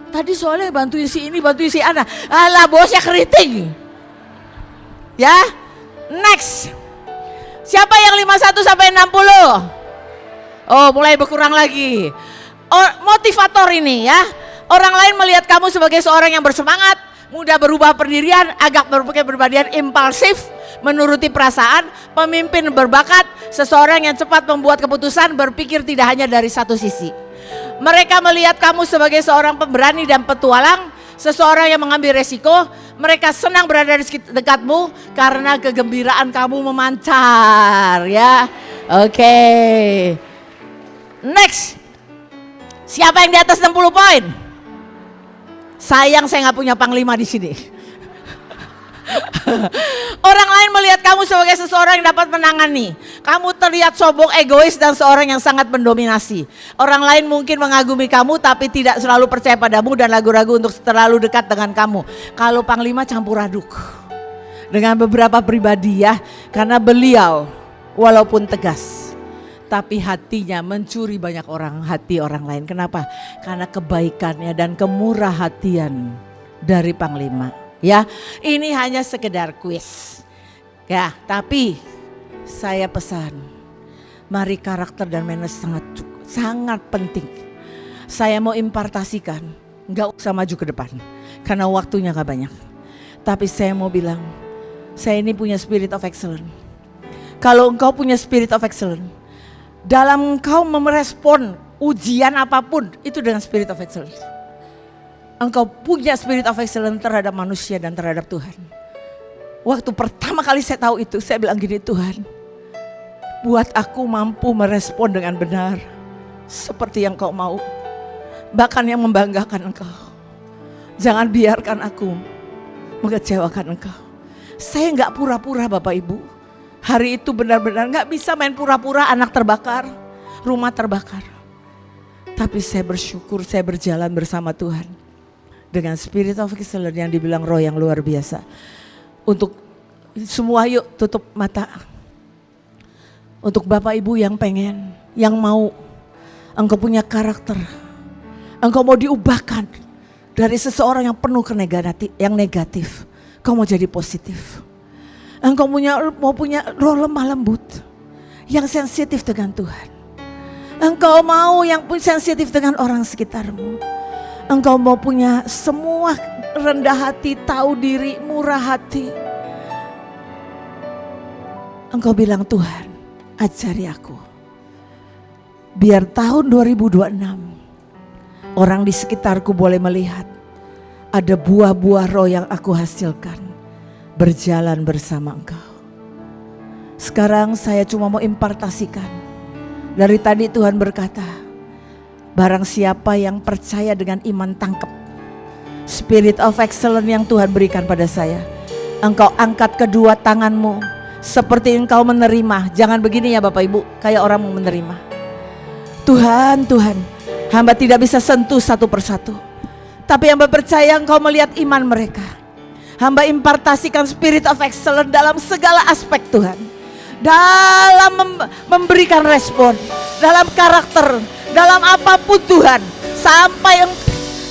Tadi soalnya bantuin si ini, bantuin si Ana. Alah, bosnya keriting. Ya, next. Siapa yang 51 sampai 60? Oh, mulai berkurang lagi. Motivator ini ya. Orang lain melihat kamu sebagai seorang yang bersemangat, mudah berubah pendirian, agak berpikir berbadian, impulsif, menuruti perasaan, pemimpin berbakat, seseorang yang cepat membuat keputusan, berpikir tidak hanya dari satu sisi. Mereka melihat kamu sebagai seorang pemberani dan petualang, seseorang yang mengambil resiko. Mereka senang berada di dekatmu karena kegembiraan kamu memancar ya. Oke. Next. Siapa yang di atas 60 poin? Sayang saya nggak punya panglima di sini. Orang lain melihat kamu sebagai seseorang yang dapat menangani. Kamu terlihat sombong, egois, dan seorang yang sangat mendominasi. Orang lain mungkin mengagumi kamu tapi tidak selalu percaya padamu dan ragu-ragu untuk terlalu dekat dengan kamu. Kalau panglima campur aduk dengan beberapa pribadi ya, karena beliau walaupun tegas tapi hatinya mencuri banyak hati orang lain. Kenapa? Karena kebaikannya dan kemurah hatian dari panglima. Ya, ini hanya sekedar kuis. Ya, tapi saya pesan, mari karakter dan manners sangat penting. Saya mau impartasikan, nggak usah maju ke depan, karena waktunya nggak banyak. Tapi saya mau bilang, saya ini punya spirit of excellence. Kalau engkau punya spirit of excellence, dalam engkau merespon ujian apapun, itu dengan spirit of excellence. Engkau punya spirit of excellence terhadap manusia dan terhadap Tuhan. Waktu pertama kali saya tahu itu, saya bilang gini, Tuhan, buat aku mampu merespon dengan benar seperti yang Kau mau, bahkan yang membanggakan Engkau. Jangan biarkan aku mengecewakan Engkau. Saya gak pura-pura Bapak Ibu. Hari itu benar-benar gak bisa main pura-pura, anak terbakar, rumah terbakar. Tapi saya bersyukur saya berjalan bersama Tuhan dengan spirit of excellence yang dibilang roh yang luar biasa. Untuk semua yuk tutup mata. Untuk Bapak Ibu yang pengen, yang mau engkau punya karakter, engkau mau diubahkan dari seseorang yang penuh yang negatif, kau mau jadi positif. Engkau mau punya roh lemah lembut, yang sensitif dengan Tuhan. Engkau mau yang sensitif dengan orang sekitarmu. Engkau mau punya semua rendah hati, tahu diri, murah hati. Engkau bilang, Tuhan, ajari aku. Biar tahun 2026 orang di sekitarku boleh melihat ada buah-buah roh yang aku hasilkan berjalan bersama Engkau. Sekarang saya cuma mau impartasikan. Dari tadi Tuhan berkata, barang siapa yang percaya dengan iman tangkap spirit of excellence yang Tuhan berikan pada saya, engkau angkat kedua tanganmu seperti engkau menerima. Jangan begini ya Bapak Ibu, kayak orang mau menerima. Tuhan, Tuhan, hamba tidak bisa sentuh satu persatu, tapi hamba percaya engkau melihat iman mereka. Hamba impartasikan spirit of excellence dalam segala aspek Tuhan, dalam memberikan respon, dalam karakter, dalam apapun Tuhan, sampai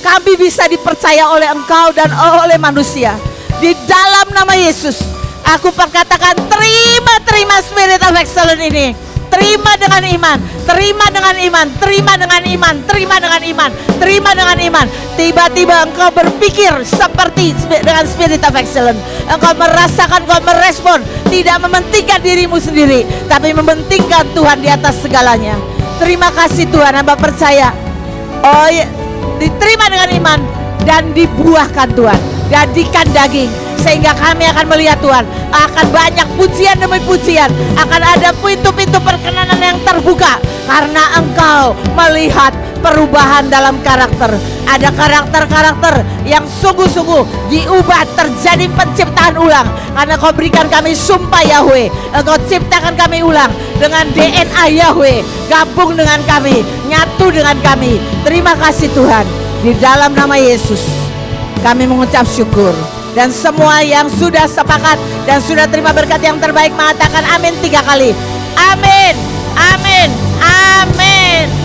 kami bisa dipercaya oleh Engkau dan oleh manusia. Di dalam nama Yesus, aku perkatakan terima spirit of excellence ini. Terima dengan iman, terima dengan iman, terima dengan iman, terima dengan iman, terima dengan iman. Tiba-tiba engkau berpikir seperti dengan spirit of excellence. Engkau merasakan, engkau merespon, tidak mementingkan dirimu sendiri, tapi mementingkan Tuhan di atas segalanya. Terima kasih Tuhan, hamba percaya. Oh ya, diterima dengan iman dan dibuahkan Tuhan, jadikan daging, sehingga kami akan melihat Tuhan, akan banyak pujian demi pujian, akan ada pintu-pintu perkenanan yang terbuka karena Engkau melihat perubahan dalam karakter. Ada karakter-karakter yang sungguh-sungguh diubah, terjadi penciptaan ulang karena Kau berikan kami sumpah Yahweh. Engkau ciptakan kami ulang dengan DNA Yahweh, gabung dengan kami, nyatu dengan kami. Terima kasih Tuhan, di dalam nama Yesus kami mengucap syukur. Dan semua yang sudah sepakat dan sudah terima berkat yang terbaik mengatakan amin 3 kali. Amin, amin, amin.